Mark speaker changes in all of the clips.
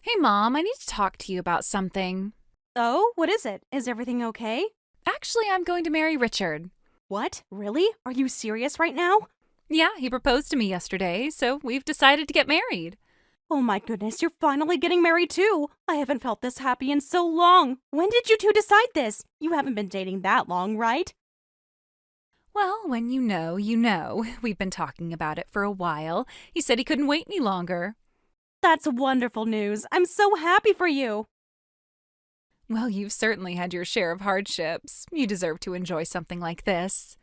Speaker 1: Hey, Mom, I need to talk to you about something.
Speaker 2: Oh, what is it? Is everything okay?
Speaker 1: Actually, I'm going to marry Richard.
Speaker 2: What? Really? Are you serious right now?
Speaker 1: Yeah, he proposed to me yesterday, so we've decided to get married.
Speaker 2: Oh my goodness, you're finally getting married too. I haven't felt this happy in so long. When did you two decide this? You haven't been dating that long, right?
Speaker 1: Well, when you know, you know. We've been talking about it for a while. He said he couldn't wait any longer.
Speaker 2: That's wonderful news. I'm so happy for you.
Speaker 1: Well, you've certainly had your share of hardships. You deserve to enjoy something like this.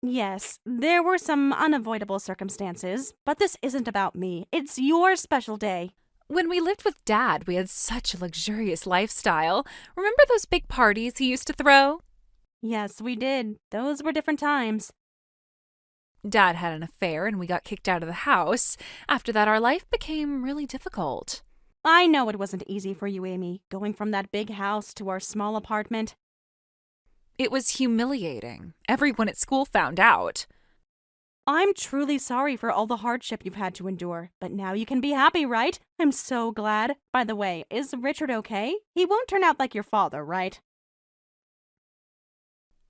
Speaker 2: Yes, there were some unavoidable circumstances, but this isn't about me. It's your special day.
Speaker 1: When we lived with Dad, we had such a luxurious lifestyle. Remember those big parties he used to throw?
Speaker 2: Yes, we did. Those were different times.
Speaker 1: Dad had an affair and we got kicked out of the house. After that, our life became really difficult.
Speaker 2: I know it wasn't easy for you, Amy, going from that big house to our small apartment.
Speaker 1: It was humiliating. Everyone at school found out.
Speaker 2: I'm truly sorry for all the hardship you've had to endure, but now you can be happy, right? I'm so glad. By the way, is Richard okay? He won't turn out like your father, right?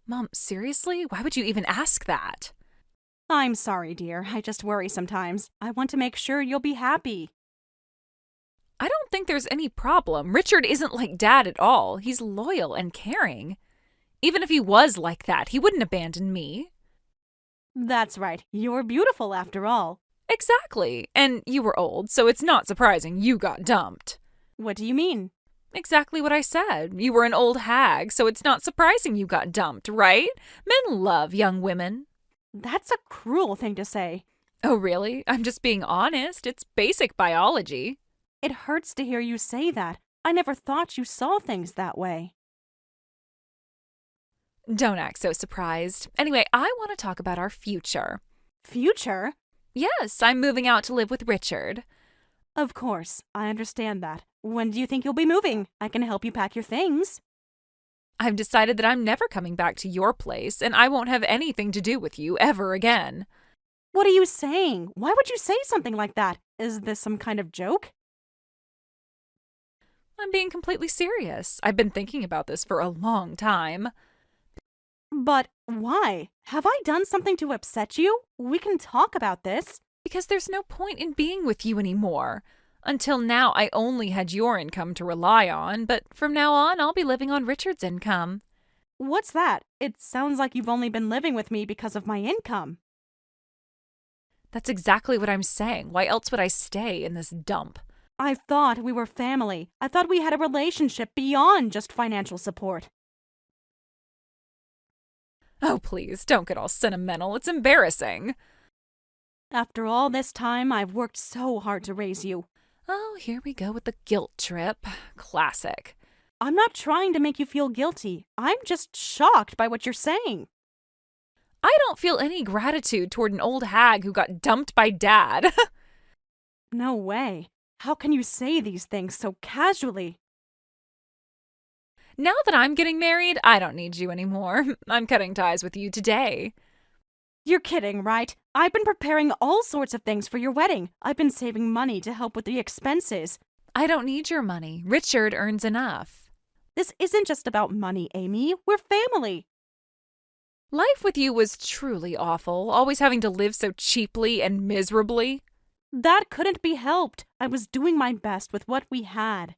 Speaker 1: Mom, seriously? Why would you even ask that?
Speaker 2: I'm sorry, dear. I just worry sometimes. I want to make sure you'll be happy.
Speaker 1: I don't think there's any problem. Richard isn't like Dad at all. He's loyal and caring. Even if he was like that, he wouldn't abandon me.
Speaker 2: That's right. You're beautiful after all.
Speaker 1: Exactly. And you were old, so it's not surprising you got dumped.
Speaker 2: What do you mean?
Speaker 1: Exactly what I said. You were an old hag, so it's not surprising you got dumped, right? Men love young women.
Speaker 2: That's a cruel thing to say.
Speaker 1: Oh, really? I'm just being honest. It's basic biology.
Speaker 2: It hurts to hear you say that. I never thought you saw things that way.
Speaker 1: Don't act so surprised. Anyway, I want to talk about our future.
Speaker 2: Future?
Speaker 1: Yes, I'm moving out to live with Richard.
Speaker 2: Of course, I understand that. When do you think you'll be moving? I can help you pack your things.
Speaker 1: I've decided that I'm never coming back to your place, and I won't have anything to do with you ever again.
Speaker 2: What are you saying? Why would you say something like that? Is this some kind of joke?
Speaker 1: I'm being completely serious. I've been thinking about this for a long time.
Speaker 2: But why? Have I done something to upset you? We can talk about this.
Speaker 1: Because there's no point in being with you anymore. Until now, I only had your income to rely on, but from now on, I'll be living on Richard's income.
Speaker 2: What's that? It sounds like you've only been living with me because of my income.
Speaker 1: That's exactly what I'm saying. Why else would I stay in this dump?
Speaker 2: I thought we were family. I thought we had a relationship beyond just financial support.
Speaker 1: Oh, please, don't get all sentimental. It's embarrassing.
Speaker 2: After all this time, I've worked so hard to raise you.
Speaker 1: Oh, here we go with the guilt trip. Classic.
Speaker 2: I'm not trying to make you feel guilty. I'm just shocked by what you're saying.
Speaker 1: I don't feel any gratitude toward an old hag who got dumped by Dad.
Speaker 2: No way. How can you say these things so casually?
Speaker 1: Now that I'm getting married, I don't need you anymore. I'm cutting ties with you today.
Speaker 2: You're kidding, right? I've been preparing all sorts of things for your wedding. I've been saving money to help with the expenses.
Speaker 1: I don't need your money. Richard earns enough.
Speaker 2: This isn't just about money, Amy. We're family.
Speaker 1: Life with you was truly awful, always having to live so cheaply and miserably.
Speaker 2: That couldn't be helped. I was doing my best with what we had.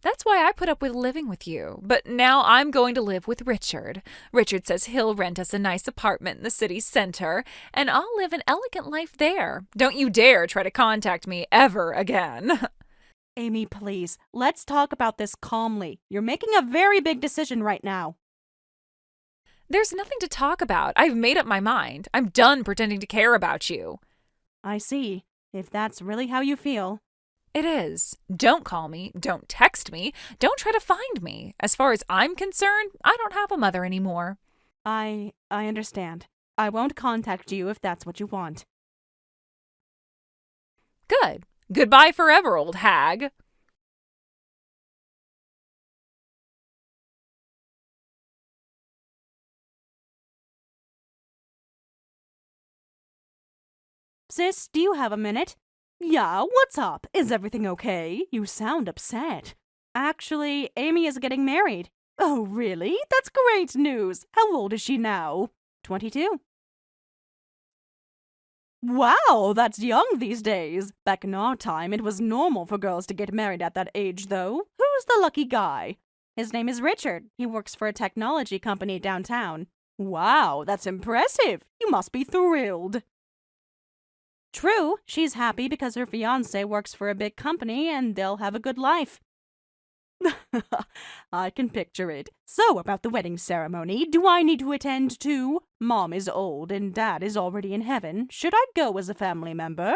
Speaker 1: That's why I put up with living with you. But now I'm going to live with Richard. Richard says he'll rent us a nice apartment in the city center, and I'll live an elegant life there. Don't you dare try to contact me ever again.
Speaker 2: Amy, please, let's talk about this calmly. You're making a very big decision right now.
Speaker 1: There's nothing to talk about. I've made up my mind. I'm done pretending to care about you.
Speaker 2: I see. If that's really how you feel.
Speaker 1: It is. Don't call me. Don't text me. Don't try to find me. As far as I'm concerned, I don't have a mother anymore.
Speaker 2: I understand. I won't contact you if that's what you want.
Speaker 1: Good. Goodbye forever, old hag.
Speaker 2: Sis, do you have a minute? Yeah, what's up? Is everything okay? You sound upset. Actually, Amy is getting married. Oh, really? That's great news. How old is she now? 22. Wow, that's young these days. Back in our time, it was normal for girls to get married at that age, though. Who's the lucky guy? His name is Richard. He works for a technology company downtown. Wow, that's impressive. You must be thrilled. True, she's happy because her fiancé works for a big company and they'll have a good life. I can picture it. So, about the wedding ceremony, do I need to attend too? Mom is old and Dad is already in heaven. Should I go as a family member?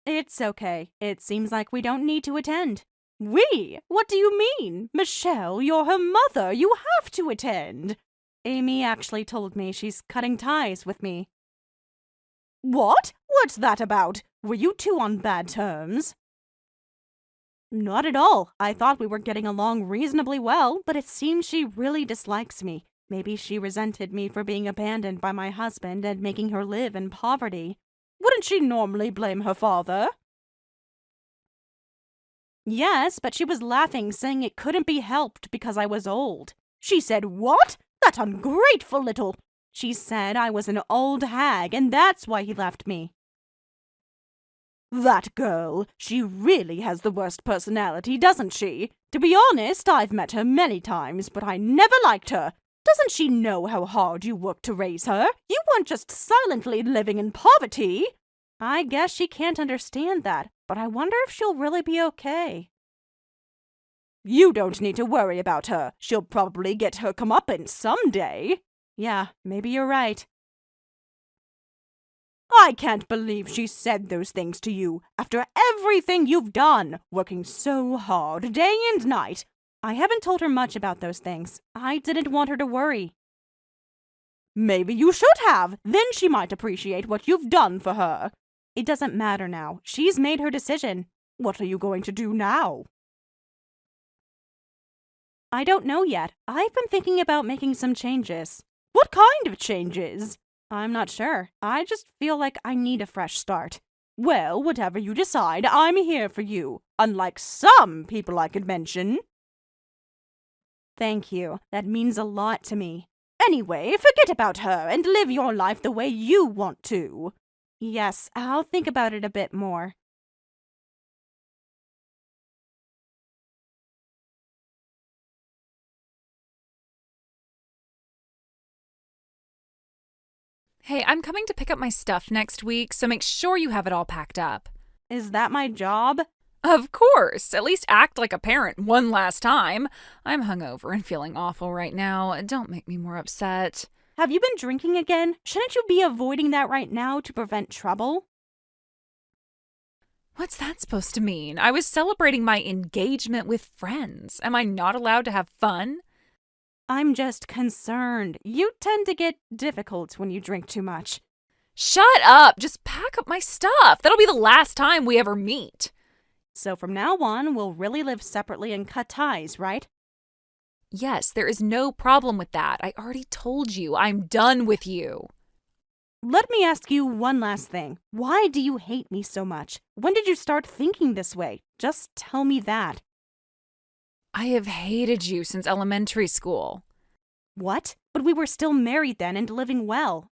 Speaker 2: It's okay. It seems like we don't need to attend. We? What do you mean? Michelle, you're her mother. You have to attend. Amy actually told me she's cutting ties with me. What? What's that about? Were you two on bad terms? Not at all. I thought we were getting along reasonably well, but it seems she really dislikes me. Maybe she resented me for being abandoned by my husband and making her live in poverty. Wouldn't she normally blame her father? Yes, but she was laughing, saying it couldn't be helped because I was old. She said, "What? That ungrateful little..." She said I was an old hag, and that's why he left me. That girl, she really has the worst personality, doesn't she? To be honest, I've met her many times, but I never liked her. Doesn't she know how hard you worked to raise her? You weren't just silently living in poverty. I guess she can't understand that, but I wonder if she'll really be okay. You don't need to worry about her. She'll probably get her comeuppance someday. Yeah, maybe you're right. I can't believe she said those things to you after everything you've done, working so hard day and night. I haven't told her much about those things. I didn't want her to worry. Maybe you should have. Then she might appreciate what you've done for her. It doesn't matter now. She's made her decision. What are you going to do now? I don't know yet. I've been thinking about making some changes. What kind of changes? I'm not sure. I just feel like I need a fresh start. Well, whatever you decide, I'm here for you, unlike some people I could mention. Thank you. That means a lot to me. Anyway, forget about her and live your life the way you want to. Yes, I'll think about it a bit more.
Speaker 1: Hey, I'm coming to pick up my stuff next week, so make sure you have it all packed up.
Speaker 2: Is that my job?
Speaker 1: Of course! At least act like a parent one last time. I'm hungover and feeling awful right now. Don't make me more upset.
Speaker 2: Have you been drinking again? Shouldn't you be avoiding that right now to prevent trouble?
Speaker 1: What's that supposed to mean? I was celebrating my engagement with friends. Am I not allowed to have fun?
Speaker 2: I'm just concerned. You tend to get difficult when you drink too much.
Speaker 1: Shut up! Just pack up my stuff. That'll be the last time we ever meet.
Speaker 2: So from now on, we'll really live separately and cut ties, right?
Speaker 1: Yes, there is no problem with that. I already told you. I'm done with you.
Speaker 2: Let me ask you one last thing. Why do you hate me so much? When did you start thinking this way? Just tell me that.
Speaker 1: I have hated you since elementary school.
Speaker 2: What? But we were still married then and living well.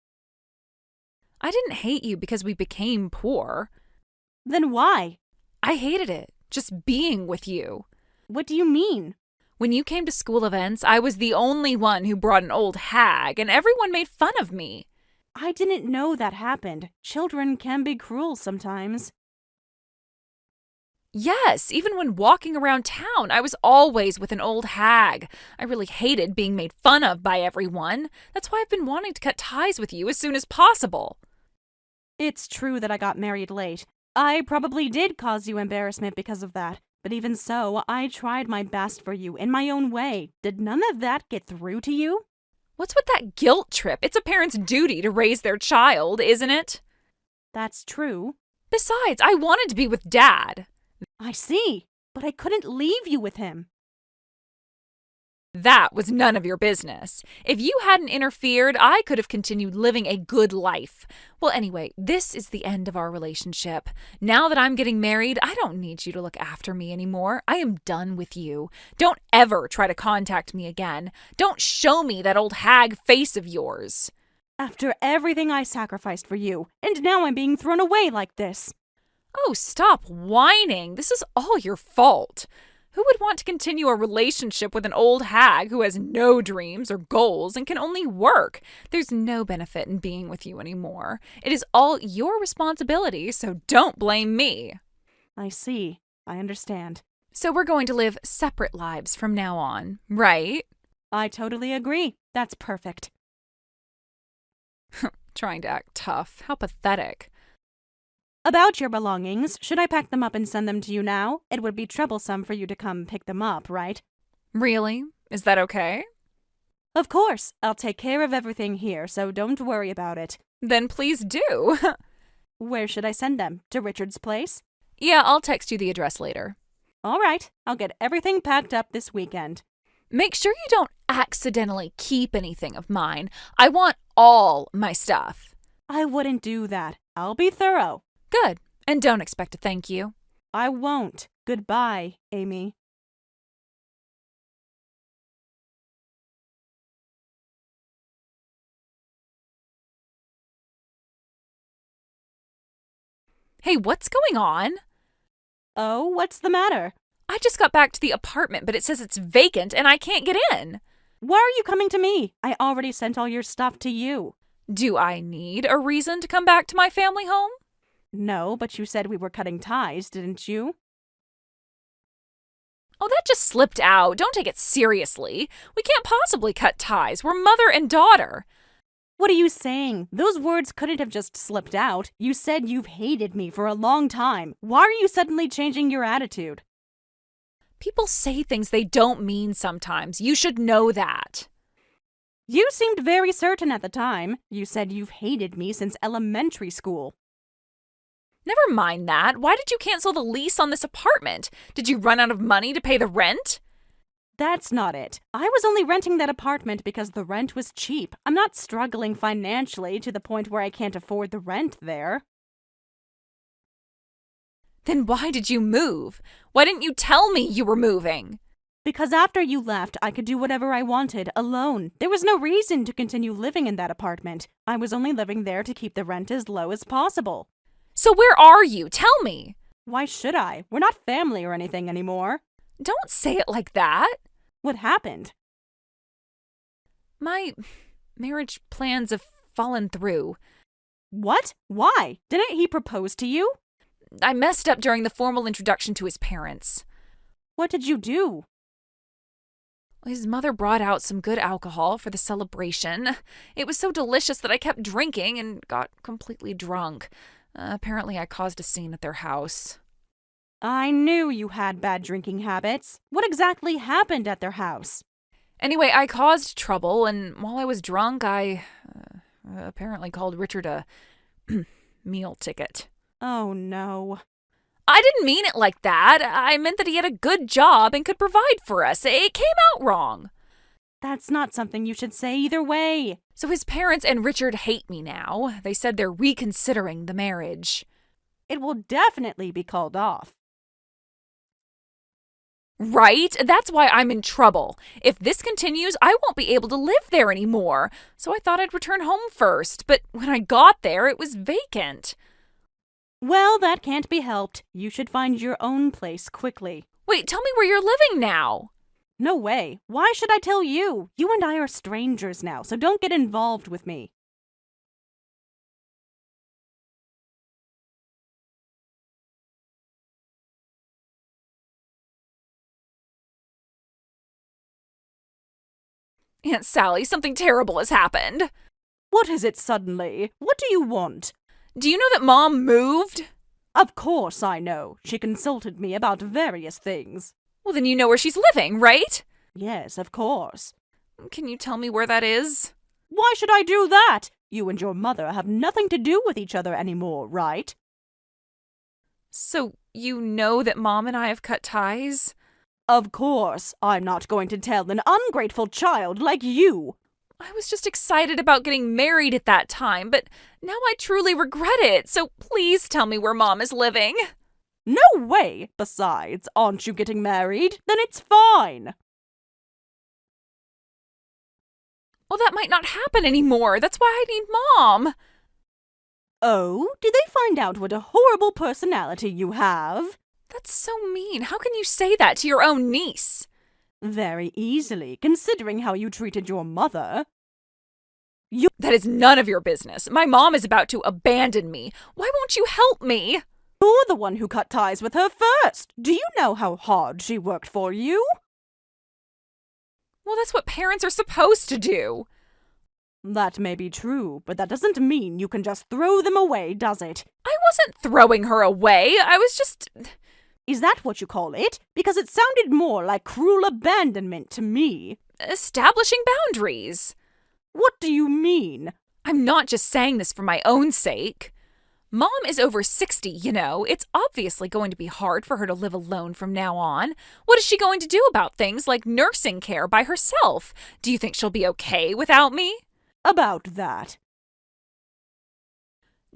Speaker 1: I didn't hate you because we became poor.
Speaker 2: Then why?
Speaker 1: I hated it, just being with you.
Speaker 2: What do you mean?
Speaker 1: When you came to school events, I was the only one who brought an old hag, and everyone made fun of me.
Speaker 2: I didn't know that happened. Children can be cruel sometimes.
Speaker 1: Yes, even when walking around town, I was always with an old hag. I really hated being made fun of by everyone. That's why I've been wanting to cut ties with you as soon as possible.
Speaker 2: It's true that I got married late. I probably did cause you embarrassment because of that. But even so, I tried my best for you in my own way. Did none of that get through to you?
Speaker 1: What's with that guilt trip? It's a parent's duty to raise their child, isn't it?
Speaker 2: That's true.
Speaker 1: Besides, I wanted to be with Dad.
Speaker 2: I see, but I couldn't leave you with him.
Speaker 1: That was none of your business. If you hadn't interfered, I could have continued living a good life. Well, anyway, this is the end of our relationship. Now that I'm getting married, I don't need you to look after me anymore. I am done with you. Don't ever try to contact me again. Don't show me that old hag face of yours.
Speaker 2: After everything I sacrificed for you, and now I'm being thrown away like this.
Speaker 1: Oh, stop whining. This is all your fault. Who would want to continue a relationship with an old hag who has no dreams or goals and can only work? There's no benefit in being with you anymore. It is all your responsibility, so don't blame me.
Speaker 2: I see. I understand.
Speaker 1: So we're going to live separate lives from now on, right?
Speaker 2: I totally agree. That's perfect.
Speaker 1: Trying to act tough. How pathetic.
Speaker 2: About your belongings, should I pack them up and send them to you now? It would be troublesome for you to come pick them up, right?
Speaker 1: Really? Is that okay?
Speaker 2: Of course. I'll take care of everything here, so don't worry about it.
Speaker 1: Then please do.
Speaker 2: Where should I send them? To Richard's place?
Speaker 1: Yeah, I'll text you the address later.
Speaker 2: All right. I'll get everything packed up this weekend.
Speaker 1: Make sure you don't accidentally keep anything of mine. I want all my stuff.
Speaker 2: I wouldn't do that. I'll be thorough.
Speaker 1: Good. And don't expect a thank you.
Speaker 2: I won't. Goodbye, Amy.
Speaker 1: Hey, what's going on?
Speaker 2: Oh, what's the matter?
Speaker 1: I just got back to the apartment, but it says it's vacant and I can't get in.
Speaker 2: Why are you coming to me? I already sent all your stuff to you.
Speaker 1: Do I need a reason to come back to my family home?
Speaker 2: No, but you said we were cutting ties, didn't you?
Speaker 1: Oh, that just slipped out. Don't take it seriously. We can't possibly cut ties. We're mother and daughter.
Speaker 2: What are you saying? Those words couldn't have just slipped out. You said you've hated me for a long time. Why are you suddenly changing your attitude?
Speaker 1: People say things they don't mean sometimes. You should know that.
Speaker 2: You seemed very certain at the time. You said you've hated me since elementary school.
Speaker 1: Never mind that. Why did you cancel the lease on this apartment? Did you run out of money to pay the rent?
Speaker 2: That's not it. I was only renting that apartment because the rent was cheap. I'm not struggling financially to the point where I can't afford the rent there.
Speaker 1: Then why did you move? Why didn't you tell me you were moving?
Speaker 2: Because after you left, I could do whatever I wanted, alone. There was no reason to continue living in that apartment. I was only living there to keep the rent as low as possible.
Speaker 1: So where are you? Tell me.
Speaker 2: Why should I? We're not family or anything anymore.
Speaker 1: Don't say it like that.
Speaker 2: What happened?
Speaker 1: My marriage plans have fallen through.
Speaker 2: What? Why? Didn't he propose to you?
Speaker 1: I messed up during the formal introduction to his parents.
Speaker 2: What did you do?
Speaker 1: His mother brought out some good alcohol for the celebration. It was so delicious that I kept drinking and got completely drunk. Apparently, I caused a scene at their house.
Speaker 2: I knew you had bad drinking habits. What exactly happened at their house?
Speaker 1: Anyway, I caused trouble, and while I was drunk, I apparently called Richard a meal ticket.
Speaker 2: Oh, no.
Speaker 1: I didn't mean it like that. I meant that he had a good job and could provide for us. It came out wrong.
Speaker 2: That's not something you should say either way.
Speaker 1: So his parents and Richard hate me now. They said they're reconsidering the marriage.
Speaker 2: It will definitely be called off.
Speaker 1: Right? That's why I'm in trouble. If this continues, I won't be able to live there anymore. So I thought I'd return home first. But when I got there, it was vacant.
Speaker 2: Well, that can't be helped. You should find your own place quickly.
Speaker 1: Wait, tell me where you're living now.
Speaker 2: No way. Why should I tell you? You and I are strangers now, so don't get involved with me.
Speaker 1: Aunt Sally, something terrible has happened.
Speaker 2: What is it suddenly? What do you want?
Speaker 1: Do you know that Mom moved?
Speaker 2: Of course I know. She consulted me about various things.
Speaker 1: Well, then you know where she's living, right?
Speaker 2: Yes, of course.
Speaker 1: Can you tell me where that is?
Speaker 2: Why should I do that? You and your mother have nothing to do with each other anymore, right?
Speaker 1: So you know that Mom and I have cut ties?
Speaker 2: Of course, I'm not going to tell an ungrateful child like you.
Speaker 1: I was just excited about getting married at that time, but now I truly regret it, so please tell me where Mom is living.
Speaker 2: No way! Besides, aren't you getting married? Then it's fine.
Speaker 1: Well, that might not happen anymore. That's why I need Mom.
Speaker 2: Oh, did they find out what a horrible personality you have?
Speaker 1: That's so mean. How can you say that to your own niece?
Speaker 2: Very easily, considering how you treated your mother.
Speaker 1: That is none of your business. My mom is about to abandon me. Why won't you help me?
Speaker 2: You're the one who cut ties with her first. Do you know how hard she worked for you?
Speaker 1: Well, that's what parents are supposed to do.
Speaker 2: That may be true, but that doesn't mean you can just throw them away, does it?
Speaker 1: I wasn't throwing her away. I was just...
Speaker 2: Is that what you call it? Because it sounded more like cruel abandonment to me.
Speaker 1: establishing boundaries.
Speaker 2: What do you mean?
Speaker 1: I'm not just saying this for my own sake. Mom is over 60, you know. It's obviously going to be hard for her to live alone from now on. What is she going to do about things like nursing care by herself? Do you think she'll be okay without me?
Speaker 2: About that.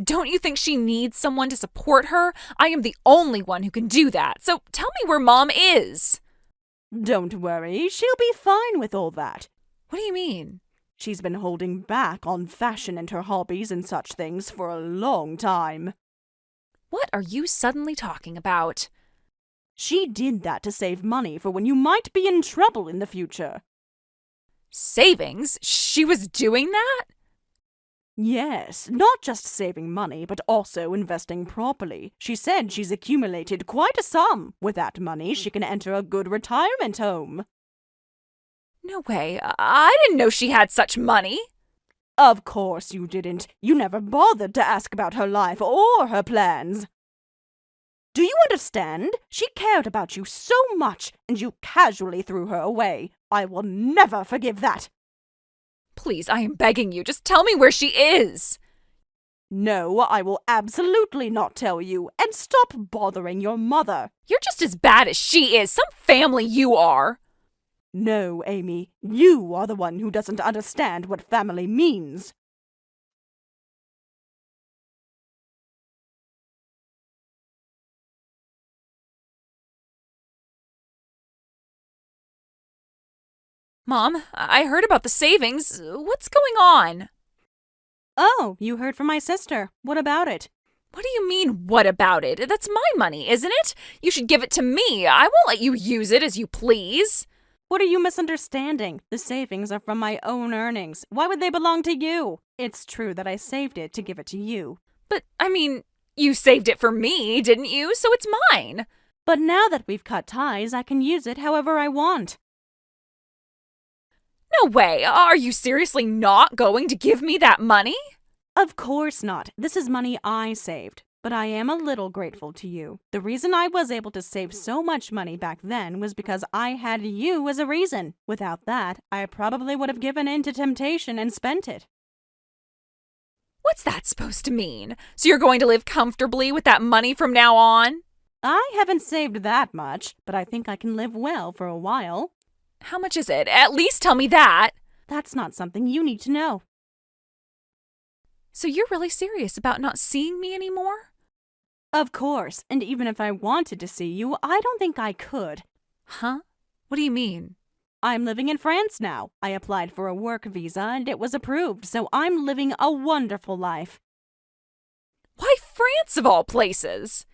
Speaker 1: Don't you think she needs someone to support her? I am the only one who can do that, so tell me where Mom is.
Speaker 2: Don't worry, she'll be fine with all that.
Speaker 1: What do you mean?
Speaker 2: She's been holding back on fashion and her hobbies and such things for a long time.
Speaker 1: What are you suddenly talking about?
Speaker 2: She did that to save money for when you might be in trouble in the future.
Speaker 1: Savings? She was doing that?
Speaker 2: Yes, not just saving money, but also investing properly. She said she's accumulated quite a sum. With that money, she can enter a good retirement home.
Speaker 1: No way. I didn't know she had such money.
Speaker 2: Of course you didn't. You never bothered to ask about her life or her plans. Do you understand? She cared about you so much, and you casually threw her away. I will never forgive that.
Speaker 1: Please, I am begging you, just tell me where she is.
Speaker 2: No, I will absolutely not tell you, and stop bothering your mother.
Speaker 1: You're just as bad as she is. Some family you are.
Speaker 2: No, Amy, you are the one who doesn't understand what family means.
Speaker 1: Mom, I heard about the savings. What's going on?
Speaker 2: Oh, you heard from my sister. What about it?
Speaker 1: What do you mean, what about it? That's my money, isn't it? You should give it to me. I won't let you use it as you please.
Speaker 2: What are you misunderstanding? The savings are from my own earnings. Why would they belong to you? It's true that I saved it to give it to you.
Speaker 1: But, I mean, you saved it for me, didn't you? So it's mine.
Speaker 2: But now that we've cut ties, I can use it however I want.
Speaker 1: No way. Are you seriously not going to give me that money?
Speaker 2: Of course not. This is money I saved. But I am a little grateful to you. The reason I was able to save so much money back then was because I had you as a reason. Without that, I probably would have given in to temptation and spent it.
Speaker 1: What's that supposed to mean? So you're going to live comfortably with that money from now on?
Speaker 2: I haven't saved that much, but I think I can live well for a while.
Speaker 1: How much is it? At least tell me that.
Speaker 2: That's not something you need to know.
Speaker 1: So you're really serious about not seeing me anymore?
Speaker 2: Of course, and even if I wanted to see you, I don't think I could.
Speaker 1: Huh? What do you mean?
Speaker 2: I'm living in France now. I applied for a work visa and it was approved, so I'm living a wonderful life.
Speaker 1: Why France of all places?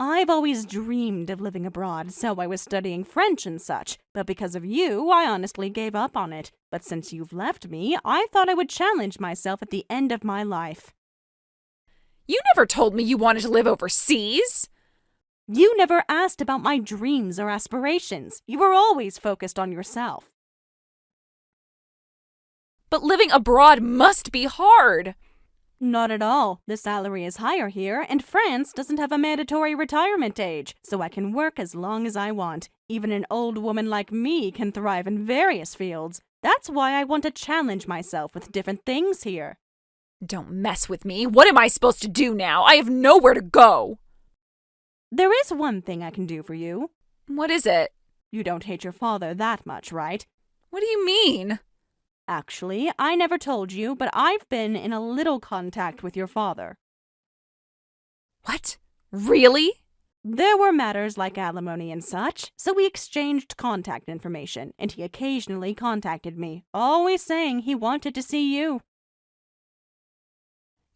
Speaker 2: I've always dreamed of living abroad, so I was studying French and such, but because of you, I honestly gave up on it. But since you've left me, I thought I would challenge myself at the end of my life.
Speaker 1: You never told me you wanted to live overseas.
Speaker 2: You never asked about my dreams or aspirations. You were always focused on yourself.
Speaker 1: But living abroad must be hard.
Speaker 2: Not at all. The salary is higher here, and France doesn't have a mandatory retirement age, so I can work as long as I want. Even an old woman like me can thrive in various fields. That's why I want to challenge myself with different things here.
Speaker 1: Don't mess with me. What am I supposed to do now? I have nowhere to go.
Speaker 2: There is one thing I can do for you.
Speaker 1: What is it?
Speaker 2: You don't hate your father that much, right?
Speaker 1: What do you mean?
Speaker 2: Actually, I never told you, but I've been in a little contact with your father.
Speaker 1: What? Really?
Speaker 2: There were matters like alimony and such, so we exchanged contact information, and he occasionally contacted me, always saying he wanted to see you.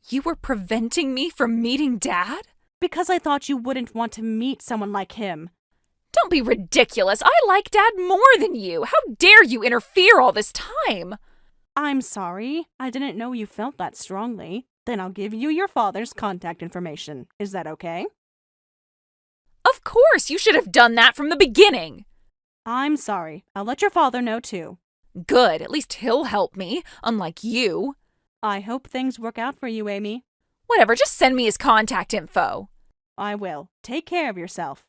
Speaker 1: You were preventing me from meeting Dad?
Speaker 2: Because I thought you wouldn't want to meet someone like him.
Speaker 1: Don't be ridiculous. I like Dad more than you. How dare you interfere all this time?
Speaker 2: I'm sorry. I didn't know you felt that strongly. Then I'll give you your father's contact information. Is that okay?
Speaker 1: Of course, you should have done that from the beginning.
Speaker 2: I'm sorry. I'll let your father know too.
Speaker 1: Good, at least he'll help me, unlike you.
Speaker 2: I hope things work out for you, Amy.
Speaker 1: Whatever, just send me his contact info.
Speaker 2: I will. Take care of yourself.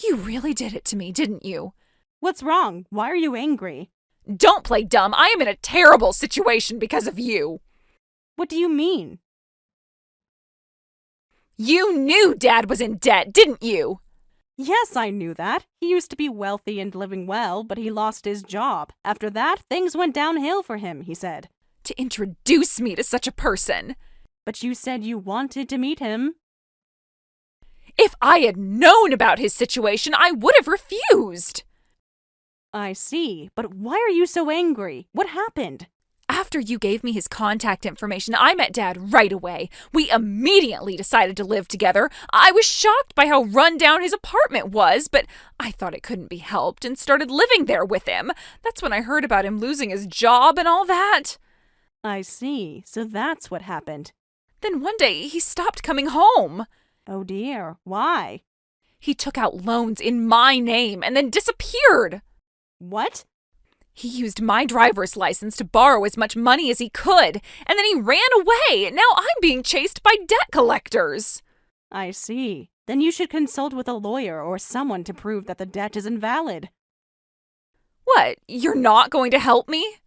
Speaker 1: You really did it to me, didn't you?
Speaker 2: What's wrong? Why are you angry?
Speaker 1: Don't play dumb. I am in a terrible situation because of you.
Speaker 2: What do you mean?
Speaker 1: You knew Dad was in debt, didn't you?
Speaker 2: Yes, I knew that. He used to be wealthy and living well, but he lost his job. After that, things went downhill for him, he said.
Speaker 1: To introduce me to such a person.
Speaker 2: But you said you wanted to meet him.
Speaker 1: If I had known about his situation, I would have refused.
Speaker 2: I see, but why are you so angry? What happened?
Speaker 1: After you gave me his contact information, I met Dad right away. We immediately decided to live together. I was shocked by how run down his apartment was, but I thought it couldn't be helped and started living there with him. That's when I heard about him losing his job and all that.
Speaker 2: I see, so that's what happened.
Speaker 1: Then one day he stopped coming home.
Speaker 2: Oh dear, why?
Speaker 1: He took out loans in my name and then disappeared.
Speaker 2: What?
Speaker 1: He used my driver's license to borrow as much money as he could, and then he ran away. Now I'm being chased by debt collectors.
Speaker 2: I see. Then you should consult with a lawyer or someone to prove that the debt is invalid.
Speaker 1: What? You're not going to help me?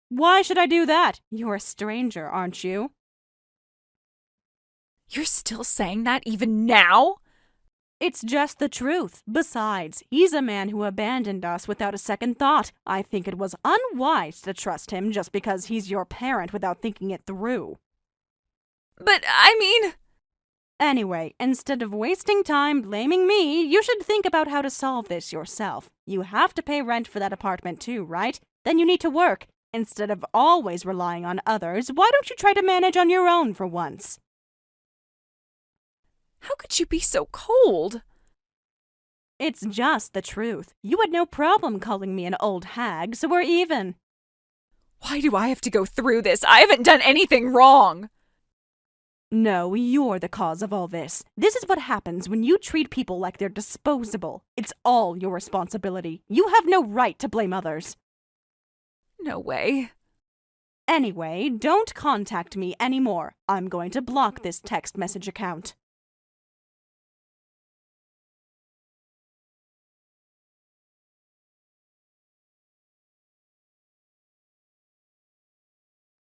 Speaker 2: Why should I do that? You're a stranger, aren't you?
Speaker 1: You're still saying that even now?
Speaker 2: It's just the truth. Besides, he's a man who abandoned us without a second thought. I think it was unwise to trust him just because he's your parent without thinking it through.
Speaker 1: But, I mean...
Speaker 2: Anyway, instead of wasting time blaming me, you should think about how to solve this yourself. You have to pay rent for that apartment too, right? Then you need to work. Instead of always relying on others, why don't you try to manage on your own for once?
Speaker 1: How could you be so cold?
Speaker 2: It's just the truth. You had no problem calling me an old hag, so we're even.
Speaker 1: Why do I have to go through this? I haven't done anything wrong.
Speaker 2: No, you're the cause of all this. This is what happens when you treat people like they're disposable. It's all your responsibility. You have no right to blame others.
Speaker 1: No way.
Speaker 2: Anyway, don't contact me anymore. I'm going to block this text message account.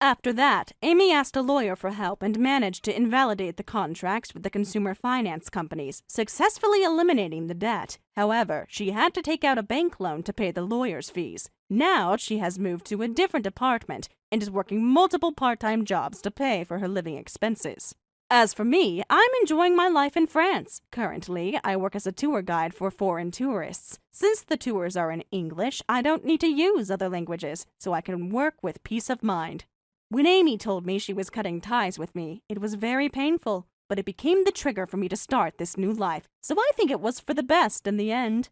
Speaker 2: After that, Amy asked a lawyer for help and managed to invalidate the contracts with the consumer finance companies, successfully eliminating the debt. However, she had to take out a bank loan to pay the lawyer's fees. Now she has moved to a different apartment and is working multiple part-time jobs to pay for her living expenses. As for me, I'm enjoying my life in France. Currently, I work as a tour guide for foreign tourists. Since the tours are in English, I don't need to use other languages, so I can work with peace of mind. When Amy told me she was cutting ties with me, it was very painful, but it became the trigger for me to start this new life, so I think it was for the best in the end.